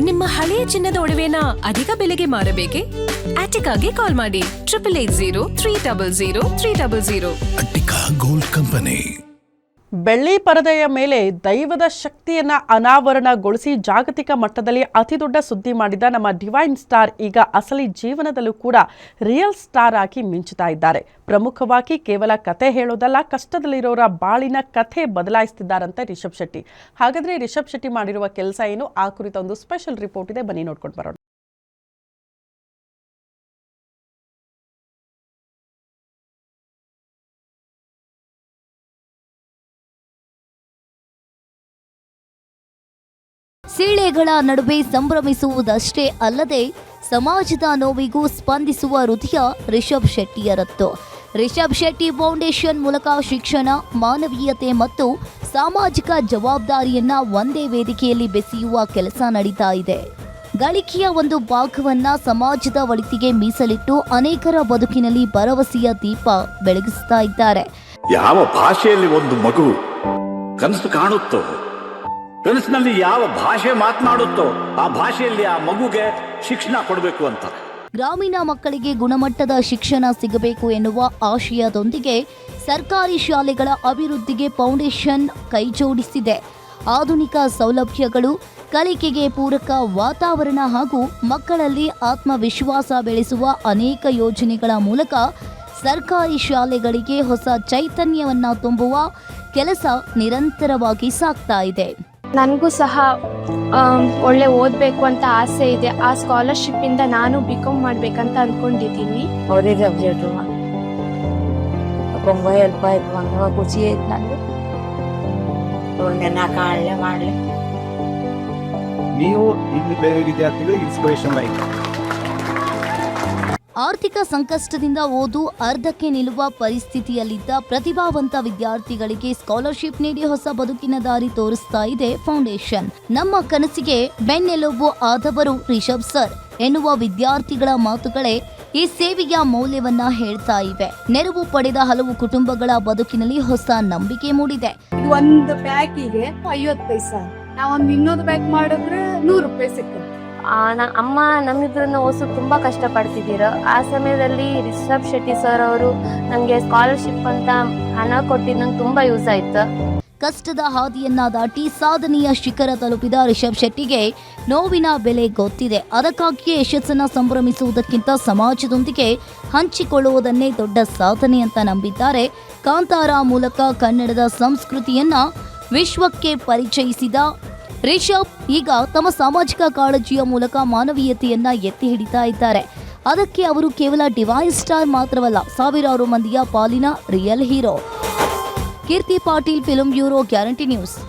ನಿಮ್ಮ ಹಳೆಯ ಚಿನ್ನದ ಒಡವೆನ ಅಧಿಕ ಬೆಲೆಗೆ ಮಾರಬೇಕೆ? ಆಟಿಕಾಗೆ ಕಾಲ್ ಮಾಡಿ 8880 ಅಟ್ಟಿಕಾ ಗೋಲ್ಡ್ ಕಂಪನಿ. ಬೆಳ್ಳಿ ಪರದೆಯ ಮೇಲೆ ದೈವದ ಶಕ್ತಿಯನ್ನ ಅನಾವರಣಗೊಳಿಸಿ ಜಾಗತಿಕ ಮಟ್ಟದಲ್ಲಿ ಅತಿದೊಡ್ಡ ಸುದ್ದಿ ಮಾಡಿದ ನಮ್ಮ ಡಿವೈನ್ ಸ್ಟಾರ್ ಈಗ ಅಸಲಿ ಜೀವನದಲ್ಲೂ ಕೂಡ ರಿಯಲ್ ಸ್ಟಾರ್ ಆಗಿ ಮಿಂಚುತ್ತಾ ಇದ್ದಾರೆ. ಪ್ರಮುಖವಾಗಿ ಕೇವಲ ಕತೆ ಹೇಳೋದಲ್ಲ, ಕಷ್ಟದಲ್ಲಿರೋರ ಬಾಳಿನ ಕಥೆ ಬದಲಾಯಿಸ್ತಿದ್ದಾರಂತೆ ರಿಷಬ್ ಶೆಟ್ಟಿ. ಹಾಗಾದ್ರೆ ರಿಷಬ್ ಶೆಟ್ಟಿ ಮಾಡಿರುವ ಕೆಲಸ ಏನು? ಆ ಕುರಿತ ಒಂದು ಸ್ಪೆಷಲ್ ರಿಪೋರ್ಟ್ ಇದೆ, ಬನ್ನಿ ನೋಡ್ಕೊಂಡು ಬರೋಣ. ಸೀಳೆಗಳ ನಡುವೆ ಸಂಭ್ರಮಿಸುವುದಷ್ಟೇ ಅಲ್ಲದೆ ಸಮಾಜದ ನೋವಿಗೂ ಸ್ಪಂದಿಸುವ ಹೃದಯ ರಿಷಬ್ ಶೆಟ್ಟಿಯರದ್ದು. ರಿಷಬ್ ಶೆಟ್ಟಿ ಫೌಂಡೇಶನ್ ಮೂಲಕ ಶಿಕ್ಷಣ, ಮಾನವೀಯತೆ ಮತ್ತು ಸಾಮಾಜಿಕ ಜವಾಬ್ದಾರಿಯನ್ನ ಒಂದೇ ವೇದಿಕೆಯಲ್ಲಿ ಬೆಸೆಯುವ ಕೆಲಸ ನಡೀತಾ ಇದೆ. ಗಳಿಕೆಯ ಒಂದು ಭಾಗವನ್ನ ಸಮಾಜದ ಒಳಿತಿಗೆ ಮೀಸಲಿಟ್ಟು ಅನೇಕರ ಬದುಕಿನಲ್ಲಿ ಭರವಸೆಯ ದೀಪ ಬೆಳಗಿಸ್ತಾ ಇದ್ದಾರೆ. ಯಾವ ಭಾಷೆಯಲ್ಲಿ ಒಂದು ಮಗು ಕನಸು ಕಾಣುತ್ತೋ, ಕನಸಿನಲ್ಲಿ ಯಾವ ಭಾಷೆ ಮಾತನಾಡುತ್ತೋ ಆ ಭಾಷೆಯಲ್ಲಿ ಆ ಮಗುಗೆ ಶಿಕ್ಷಣ ಕೊಡಬೇಕು ಅಂತ. ಗ್ರಾಮೀಣ ಮಕ್ಕಳಿಗೆ ಗುಣಮಟ್ಟದ ಶಿಕ್ಷಣ ಸಿಗಬೇಕು ಎನ್ನುವ ಆಶಯದೊಂದಿಗೆ ಸರ್ಕಾರಿ ಶಾಲೆಗಳ ಅಭಿವೃದ್ಧಿಗೆ ಫೌಂಡೇಶನ್ ಕೈಜೋಡಿಸಿದೆ. ಆಧುನಿಕ ಸೌಲಭ್ಯಗಳು, ಕಲಿಕೆಗೆ ಪೂರಕ ವಾತಾವರಣ ಹಾಗೂ ಮಕ್ಕಳಲ್ಲಿ ಆತ್ಮವಿಶ್ವಾಸ ಬೆಳೆಸುವ ಅನೇಕ ಯೋಜನೆಗಳ ಮೂಲಕ ಸರ್ಕಾರಿ ಶಾಲೆಗಳಿಗೆ ಹೊಸ ಚೈತನ್ಯವನ್ನ ತುಂಬುವ ಕೆಲಸ ನಿರಂತರವಾಗಿ ಸಾಗ್ತಾ ಇದೆ. ನನಗೂ ಸಹ ಒಳ್ಳೆ ಓದಬೇಕು ಅಂತ ಆಸೆ ಇದೆ. ಆ ಸ್ಕಾಲರ್ಶಿಪ್ ಇಂದ ನಾನು ಬಿಕಾಮ್ ಮಾಡ್ಬೇಕಂತ ಅನ್ಕೊಂಡಿದ್ದೀನಿ. ಅವರೇ ಸಬ್ಜೆಕ್ಟು ತುಂಬ ಹೆಲ್ಪ್ ಆಯ್ತು, ಮಂಗ ಖುಷಿ ಆಯ್ತು. ನನಗೆ ಒಳ್ಳೆ ಕಾಣಲೆ ಮಾಡಲಿ. ನೀವು ಇಲ್ಲಿ ಬೇರೆ ವಿದ್ಯಾರ್ಥಿಗಳಿಗೆ ಇನ್ಸ್ಪಿರೇಷನ್ ಆಯ್ತು. ಆರ್ಥಿಕ ಸಂಕಷ್ಟದಿಂದ ಓದು ಅರ್ಧಕ್ಕೆ ನಿಲ್ಲುವ ಪರಿಸ್ಥಿತಿಯಲ್ಲಿದ್ದ ಪ್ರತಿಭಾವಂತ ವಿದ್ಯಾರ್ಥಿಗಳಿಗೆ ಸ್ಕಾಲರ್ಶಿಪ್ ನೀಡಿ ಹೊಸ ಬದುಕಿನ ದಾರಿ ತೋರಿಸ್ತಾ ಇದೆ ಫೌಂಡೇಶನ್. ನಮ್ಮ ಕನಸಿಗೆ ಬೆನ್ನೆಲುಬು ಆದವರು ರಿಷಬ್ ಸರ್ ಎನ್ನುವ ವಿದ್ಯಾರ್ಥಿಗಳ ಮಾತುಗಳೇ ಈ ಸೇವೆಯ ಮೌಲ್ಯವನ್ನ ಹೇಳ್ತಾ ಇವೆ. ನೆರವು ಪಡೆದ ಹಲವು ಕುಟುಂಬಗಳ ಬದುಕಿನಲ್ಲಿ ಹೊಸ ನಂಬಿಕೆ ಮೂಡಿದೆ. ಒಂದು ಬ್ಯಾಗಿಗೆ 50 ಪೈಸಾ, ನಾವೊಂದು ಇನ್ನೊಂದು ಬ್ಯಾಗ್ ಮಾಡಿದ್ರೆ 100 ರೂಪಾಯಿ ಸಿಕ್ಕುತ್ತೆ. ಅಮ್ಮ ನಮ್ಮಿಬ್ಬರನ್ನ ಓಸು ತುಂಬಾ ಕಷ್ಟ ಪಡ್ತಿದ್ದೀರ. ಆ ಸಮಯದಲ್ಲಿ ರಿಷಬ್ ಶೆಟ್ಟಿ ಸರ್ ಅವರು ನಮ್ಗೆ ಸ್ಕಾಲರ್ಶಿಪ್ ಅಂತ ಹಣ ಕೊಟ್ಟಿದ್ದು ನಂಗೆ ತುಂಬಾ ಯೂಸ್ ಆಯ್ತು. ಕಷ್ಟದ ಹಾದಿಯನ್ನ ದಾಟಿ ಸಾಧನೆಯ ಶಿಖರ ತಲುಪಿದ ರಿಷಬ್ ಶೆಟ್ಟಿಗೆ ನೋವಿನ ಬೆಲೆ ಗೊತ್ತಿದೆ. ಅದಕ್ಕಾಗಿಯೇ ಯಶಸ್ಸನ್ನ ಸಂಭ್ರಮಿಸುವುದಕ್ಕಿಂತ ಸಮಾಜದೊಂದಿಗೆ ಹಂಚಿಕೊಳ್ಳುವುದನ್ನೇ ದೊಡ್ಡ ಸಾಧನೆ ಅಂತ ನಂಬಿದ್ದಾರೆ. ಕಾಂತಾರ ಮೂಲಕ ಕನ್ನಡದ ಸಂಸ್ಕೃತಿಯನ್ನ ವಿಶ್ವಕ್ಕೆ ಪರಿಚಯಿಸಿದ ರಿಷಬ್ ಈಗ ತಮ್ಮ ಸಾಮಾಜಿಕ ಕಾಳಜಿಯ ಮೂಲಕ ಮಾನವೀಯತೆಯನ್ನ ಎತ್ತಿ ಹಿಡಿತಾ ಇದ್ದಾರೆ. ಅದಕ್ಕೆ ಅವರು ಕೇವಲ ಡಿವೈನ್ ಸ್ಟಾರ್ ಮಾತ್ರವಲ್ಲ, ಸಾವಿರಾರು ಮಂದಿಯ ಪಾಲಿನ real hero. Keerthi Patil, film bureau, guarantee news.